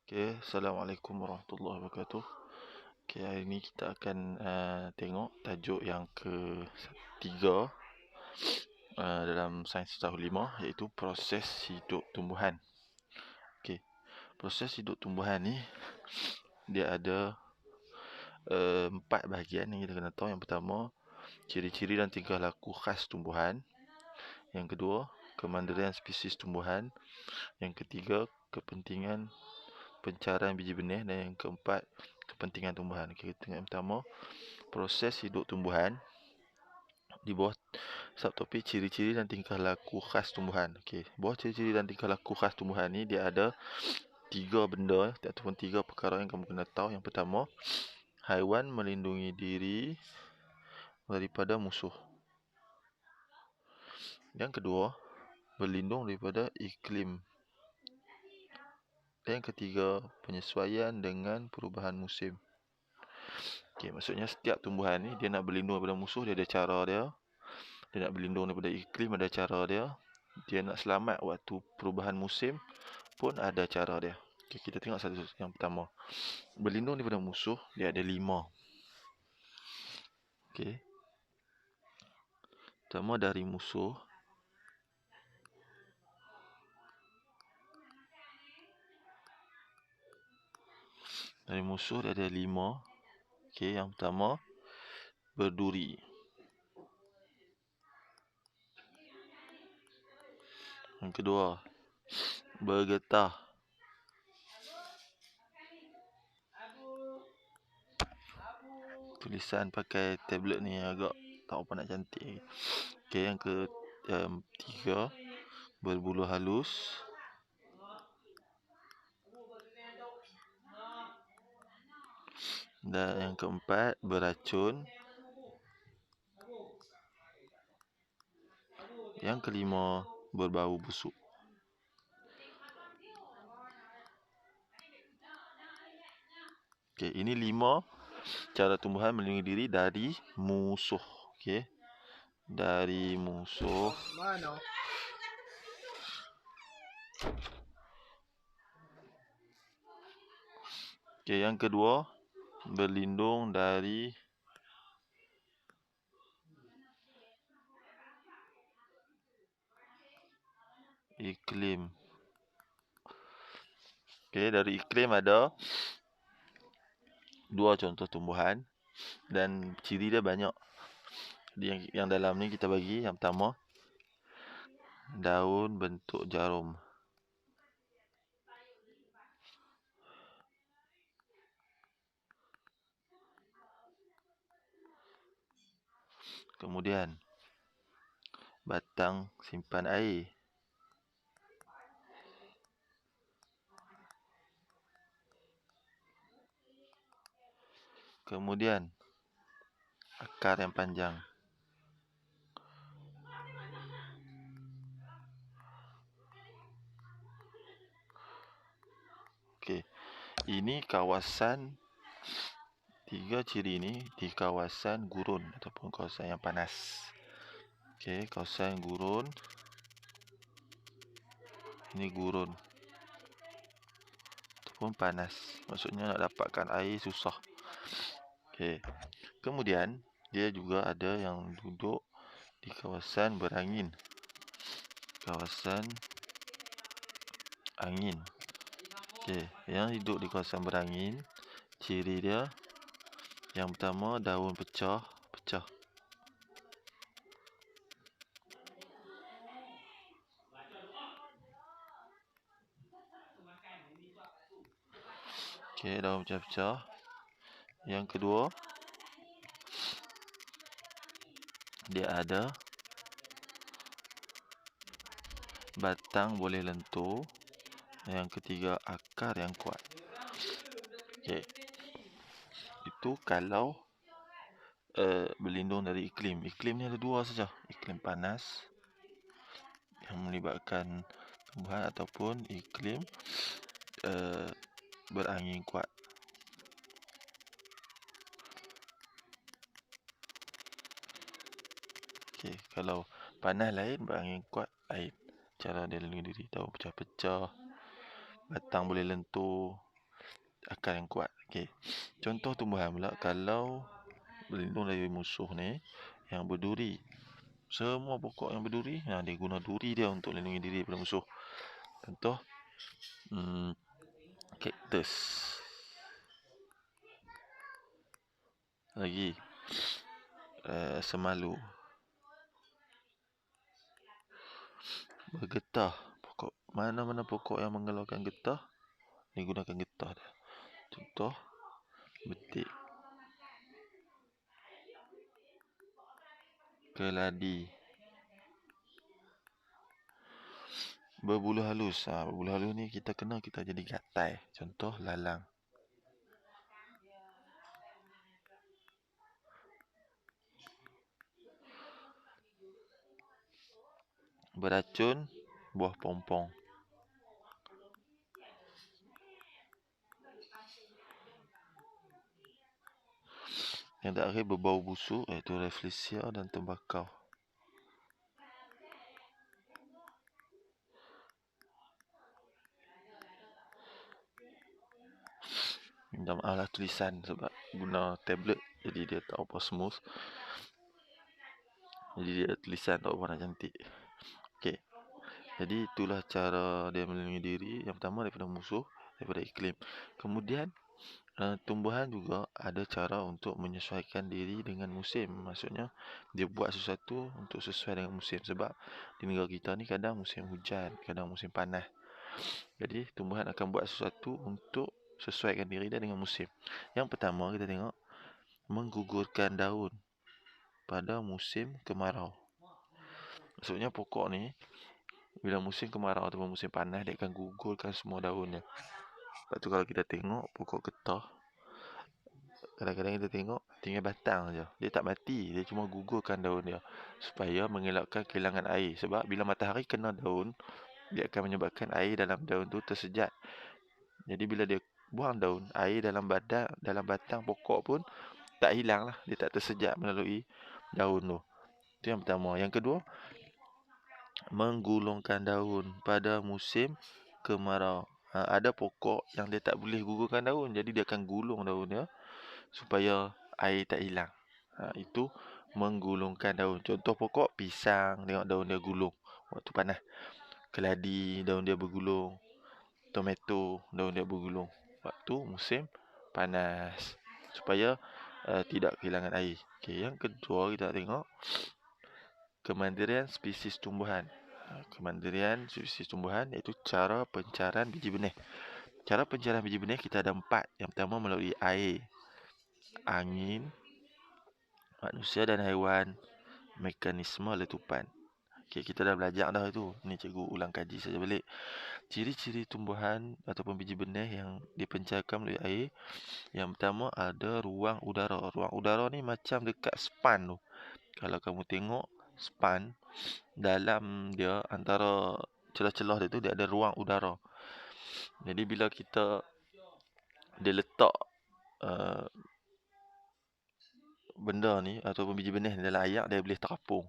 Assalamualaikum warahmatullahi wabarakatuh. Hari ini kita akan tengok tajuk yang ketiga dalam sains tahun 5, iaitu proses hidup tumbuhan. Proses hidup tumbuhan ni dia ada 4 bahagian yang kita kena tahu. Yang pertama, ciri-ciri dan tingkah laku khas tumbuhan. Yang kedua, kemandirian spesies tumbuhan. Yang ketiga, kepentingan pencarian biji benih. Dan yang keempat, kepentingan tumbuhan. Kita tengok yang pertama, proses hidup tumbuhan. Di bawah subtopik ciri-ciri dan tingkah laku khas tumbuhan. Bawah ciri-ciri dan tingkah laku khas tumbuhan ni dia ada 3 benda ataupun 3 perkara yang kamu kena tahu. Yang pertama, haiwan melindungi diri daripada musuh. Yang kedua, berlindung daripada iklim. Dan yang ketiga, penyesuaian dengan perubahan musim. Maksudnya setiap tumbuhan ni dia nak berlindung daripada musuh, dia ada cara dia. Dia nak berlindung daripada iklim, ada cara dia. Dia nak selamat waktu perubahan musim pun ada cara dia. Kita tengok satu yang pertama. Berlindung daripada musuh, dia ada 5. Pertama, dari musuh. Dari musuh dia ada 5. Yang pertama, berduri. Yang kedua, bergetah. Tulisan pakai tablet ni agak tak apa nak cantik. Yang ketiga, berbulu halus. Dan yang keempat, beracun. Yang kelima, berbau busuk. Ini 5 cara tumbuhan melindungi diri dari musuh. Dari musuh. Yang kedua, berlindung dari iklim. Dari iklim ada 2 contoh tumbuhan dan ciri dia banyak. Yang dalam ni kita bagi yang pertama, daun bentuk jarum. Kemudian, batang simpan air. Kemudian, akar yang panjang. Ini kawasan 3 ciri ini di kawasan gurun ataupun kawasan yang panas. Kawasan gurun. Ini gurun ataupun panas. Maksudnya nak dapatkan air susah. Kemudian dia juga ada yang duduk di kawasan berangin. Kawasan angin. Yang hidup di kawasan berangin, ciri dia yang pertama, daun pecah. Daun pecah-pecah. Yang kedua, dia ada batang boleh lentur. Yang ketiga, akar yang kuat. Itu kalau berlindung dari iklim. Iklim ni ada 2 saja. Iklim panas yang melibatkan tumbuhan ataupun iklim berangin kuat. Kalau panas lain, berangin kuat lain. Cara dia lindungi diri, daun pecah-pecah, batang boleh lentur, akar yang kuat. Okey. Contoh tumbuhan pula kalau berlindung dari musuh ni yang berduri. Semua pokok yang berduri, dia guna duri dia untuk lindungi diri daripada musuh. Contoh kaktus. Lagi semalu. Bergetah. Pokok mana-mana pokok yang mengeluarkan getah, digunakan getah dia. Contoh betik. Keladi. Berbulu halus. Berbulu halus ni kita kena kita jadi gatai. Contoh lalang. Beracun, buah pompong. Yang terakhir berbau busuk, iaitu Rafflesia dan tembakau. Minta maaf lah tulisan sebab guna tablet, jadi dia tak apa smooth. Jadi dia tulisan tak apa nak cantik. Okey. Jadi itulah cara dia melindungi diri. Yang pertama daripada musuh, daripada iklim. Kemudian tumbuhan juga ada cara untuk menyesuaikan diri dengan musim. Maksudnya dia buat sesuatu untuk sesuai dengan musim. Sebab di negara kita ni kadang musim hujan, kadang musim panas. Jadi tumbuhan akan buat sesuatu untuk sesuaikan diri dia dengan musim. Yang pertama kita tengok menggugurkan daun pada musim kemarau. Maksudnya pokok ni bila musim kemarau ataupun musim panas, dia akan gugurkan semua daunnya. Sebab tu kalau kita tengok pokok getah, kadang-kadang kita tengok tinggal batang je. Dia tak mati, dia cuma gugurkan daun dia supaya mengelakkan kehilangan air. Sebab bila matahari kena daun, dia akan menyebabkan air dalam daun tu tersejat. Jadi bila dia buang daun, air dalam batang pokok pun tak hilang lah. Dia tak tersejat melalui daun tu. Itu yang pertama. Yang kedua, menggulungkan daun pada musim kemarau. Ada pokok yang dia tak boleh gugurkan daun, jadi dia akan gulung daun dia supaya air tak hilang. Itu menggulungkan daun. Contoh pokok pisang, tengok daun dia gulung waktu panas. Keladi, daun dia bergulung. Tomato, daun dia bergulung waktu musim panas supaya tidak kehilangan air. Okey, yang kedua kita tengok kemandirian spesies tumbuhan. Kemandirian spesies tumbuhan iaitu cara pencarian biji benih. Cara pencarian biji benih kita ada 4. Yang pertama melalui air, angin, manusia dan haiwan, mekanisme letupan. Okey, kita dah belajar dah itu. Ni cikgu ulang kaji saja balik. Ciri-ciri tumbuhan ataupun biji benih yang dipencarikan melalui air. Yang pertama ada ruang udara. Ruang udara ni macam dekat span tu. Kalau kamu tengok span, dalam dia antara celah-celah dia tu dia ada ruang udara. Jadi bila dia letak benda ni ataupun biji benih dalam air, dia boleh terapung.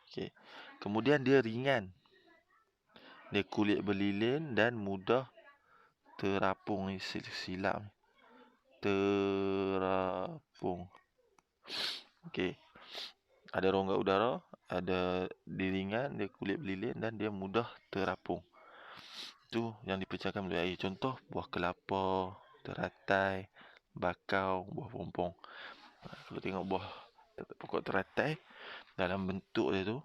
Okey. Kemudian dia ringan. Dia kulit berlilin dan mudah terapung. Ni silap ni. Terapung. Okey. Ada rongga udara, ada dia ringan, dia kulit berlilin dan dia mudah terapung. Itu yang dipercayai melalui air. Contoh buah kelapa, teratai, bakau, buah pompong. Kalau tengok buah pokok teratai, dalam bentuk dia tu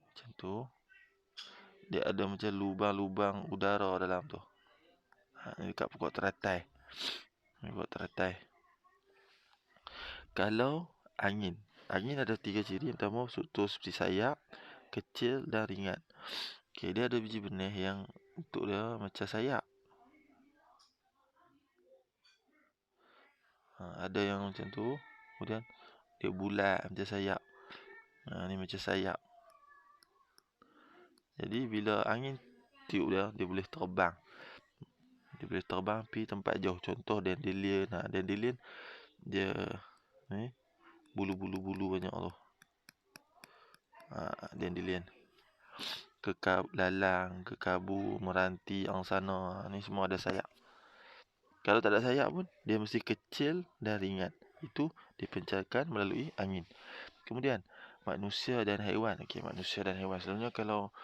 macam tu, dia ada macam lubang-lubang udara dalam tu. Ni dekat pokok teratai. Ni pokok teratai. Kalau angin ada 3 ciri. Yang pertama struktur seperti sayap, kecil dan ringan. Okey, dia ada biji benih yang bentuk dia macam sayap. Ada yang macam tu. Kemudian dia bulat macam sayap. Ni macam sayap. Jadi bila angin tiup dia boleh terbang. Dia boleh terbang pergi tempat jauh. Contoh dandelion. Dandelion dia ni bulu-bulu banyak tu. Dandelion. lalang, kekabu, meranti, angsana, ni semua ada sayap. Kalau tak ada sayap pun, dia mesti kecil dan ringan. Itu dipencarkan melalui angin. Kemudian, manusia dan haiwan. Okey, manusia dan haiwan. Selalunya kalau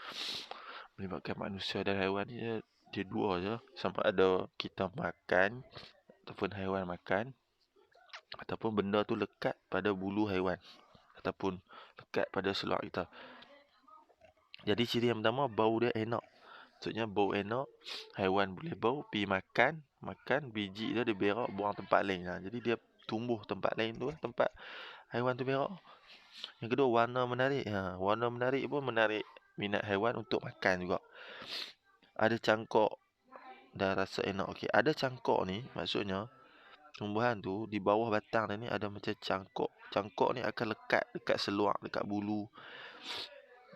melibatkan manusia dan haiwan ni, dia dua je. Sama ada kita makan, ataupun haiwan makan, ataupun benda tu lekat pada bulu haiwan, ataupun lekat pada seluar kita. Jadi ciri yang pertama, bau dia enak. Maksudnya bau enak, haiwan boleh bau, pergi makan biji dia berak, buang tempat lain. Jadi dia tumbuh tempat lain tu, tempat haiwan tu berak. Yang kedua, warna menarik. Warna menarik pun menarik minat haiwan untuk makan juga. Ada cangkok dan rasa enak. Okey, ada cangkok ni maksudnya tumbuhan tu di bawah batang dia ni ada macam cangkok. Cangkok ni akan lekat dekat seluar, dekat bulu,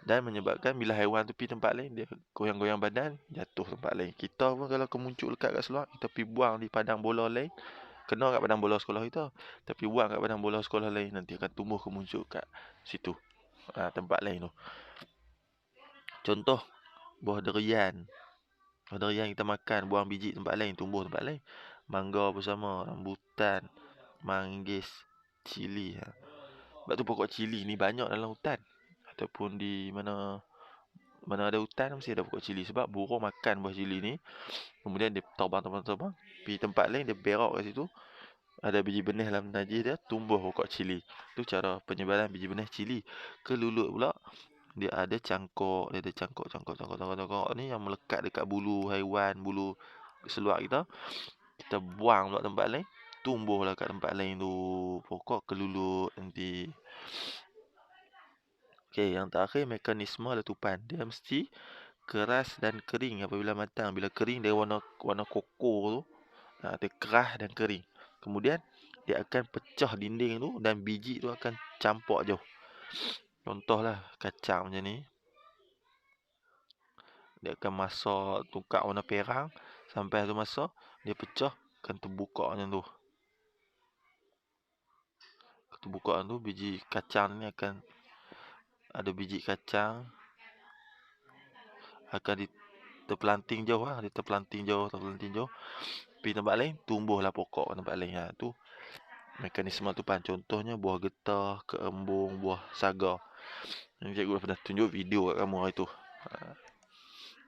dan menyebabkan bila haiwan tu pergi tempat lain, dia goyang-goyang badan, jatuh tempat lain. Kita pun kalau kemuncuk lekat kat seluar, kita pergi buang di padang bola lain, kena kat padang bola sekolah kita, tapi buang kat padang bola sekolah lain, nanti akan tumbuh kemuncuk kat situ, tempat lain tu. Contoh, buah durian. Buah durian kita makan, buang biji tempat lain, tumbuh tempat lain. Mangga bersama, rambutan, manggis, cili. Sebab tu pokok cili ni banyak dalam hutan, ataupun di mana ada hutan mesti ada pokok cili. Sebab burung makan buah cili ni, kemudian dia terbang pergi tempat lain, dia berak kat situ, ada biji benih dalam najis dia, tumbuh pokok cili. Tu cara penyebaran biji benih cili. Ke lulut pula, dia ada cangkok, cangkok ni yang melekat dekat bulu haiwan, bulu seluar kita. Kita buang pula tempat lain, tumbuhlah kat tempat lain tu pokok kelulut nanti. Okey, yang terakhir, mekanisme letupan. Dia mesti keras dan kering apabila matang. Bila kering dia warna koko tu, dia keras dan kering. Kemudian dia akan pecah dinding tu dan biji tu akan campur jauh. Contohlah kacang macam ni. Dia akan masak tukar warna perang, sampai tu masa dia pecah, akan terbuka macam tu. Terbuka tu, biji kacang ni akan ada biji kacang akan terpelanting jauh dia terpelanting jauh pergi tempat lain, tumbuhlah pokok tempat lain. Tu mekanisme letupan. Contohnya buah getah, keembung, buah saga. Yang cikgu dah pernah tunjuk video kat kamu hari tu.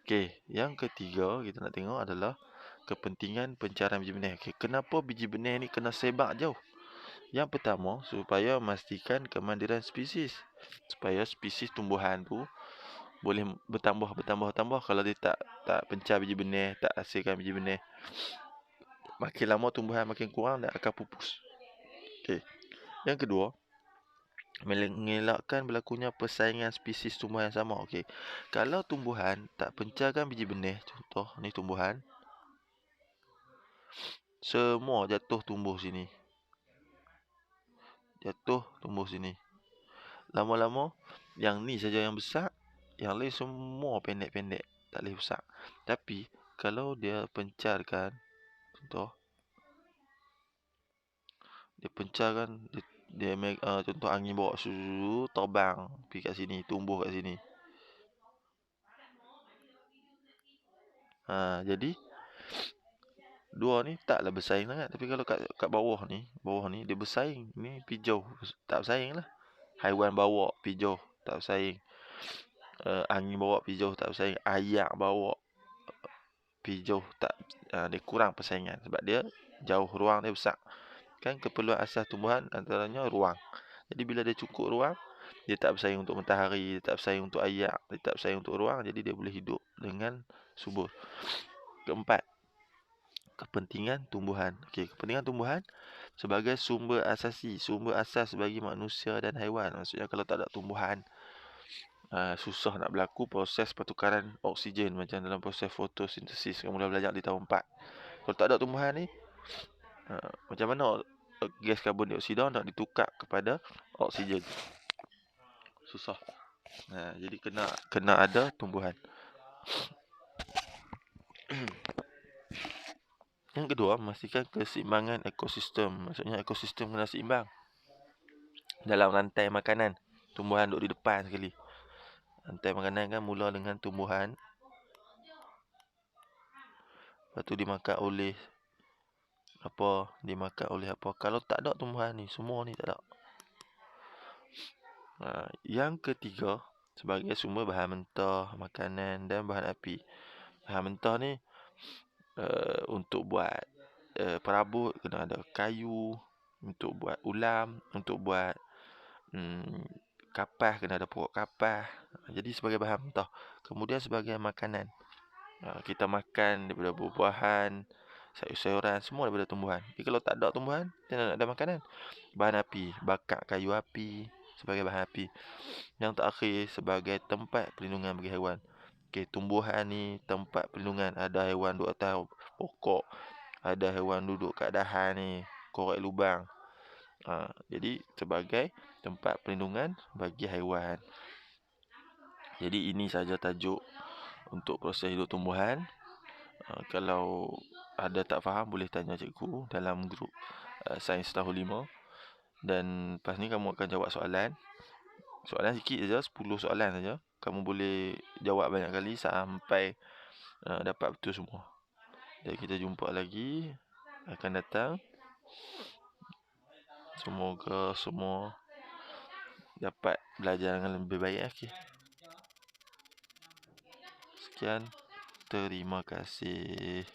Okey, yang ketiga kita nak tengok adalah kepentingan pencarian biji benih. Okey, kenapa biji benih ni kena sebar jauh? Yang pertama, supaya memastikan kemandiran spesies. Supaya spesies tumbuhan tu boleh bertambah. Kalau dia tak pencar biji benih, tak hasilkan biji benih, makin lama tumbuhan makin kurang dan akan pupus. Okey. Yang kedua, mengelakkan berlakunya persaingan spesies tumbuhan yang sama. Okey. Kalau tumbuhan tak pencarkan biji benih, contoh ni tumbuhan, semua jatuh tumbuh sini. Lama-lama yang ni saja yang besar, yang lain semua pendek-pendek, tak boleh besar. Tapi kalau dia pencarkan, contoh dia pencarkan, contoh angin bawa terbang pergi kat sini, tumbuh kat sini. Jadi dua ni taklah bersaing sangat. Tapi kalau kat bawah ni dia bersaing. Ni pergi jauh, tak bersaing lah. Haiwan bawa pergi jauh, tak bersaing. Angin bawa pergi jauh, tak bersaing. Ayak bawa pergi jauh, tak, dia kurang persaingan. Sebab dia jauh, ruang dia besar. Kan keperluan asas tumbuhan antaranya ruang. Jadi bila dia cukup ruang, dia tak bersaing untuk matahari, dia tak bersaing untuk ayak, dia tak bersaing untuk ruang. Jadi dia boleh hidup dengan subur. Keempat, kepentingan tumbuhan. Okey, kepentingan tumbuhan sebagai sumber asas bagi manusia dan haiwan. Maksudnya kalau tak ada tumbuhan, susah nak berlaku proses pertukaran oksigen macam dalam proses fotosintesis. Kamu dah belajar di tahun 4. Kalau tak ada tumbuhan ni, macam mana gas karbon dioksida nak ditukar kepada oksigen? Susah. Jadi kena ada tumbuhan. Yang kedua, memastikan keseimbangan ekosistem. Maksudnya ekosistem kena seimbang dalam rantai makanan. Tumbuhan duduk di depan sekali. Rantai makanan kan mula dengan tumbuhan, lepas tu dimakan oleh apa. Kalau tak ada tumbuhan ni, semua ni tak ada. Yang ketiga, sebagai sumber bahan mentah, makanan dan bahan api. Bahan mentah ni untuk buat perabot kena ada kayu, untuk buat ulam, untuk buat kapas kena ada pokok kapas. Jadi sebagai bahan mentah. Kemudian sebagai makanan, kita makan daripada buah-buahan, sayur-sayuran, semua daripada tumbuhan. Jadi kalau tak ada tumbuhan, kita nak ada makanan. Bahan api, bakar kayu api sebagai bahan api. Yang terakhir, sebagai tempat perlindungan bagi haiwan. Okey, tumbuhan ni tempat perlindungan. Ada haiwan duduk atas pokok, ada haiwan duduk kat dahan ni, korek lubang. Jadi sebagai tempat perlindungan bagi haiwan. Jadi ini saja tajuk untuk proses hidup tumbuhan. Kalau ada tak faham, boleh tanya cikgu dalam grup Sains Tahun 5. Dan lepas ni kamu akan jawab soalan. Soalan sikit saja, 10 soalan saja. Kamu boleh jawab banyak kali sampai dapat betul semua. Jadi kita jumpa lagi akan datang. Semoga semua dapat belajar dengan lebih baik. Okay. Sekian. Terima kasih.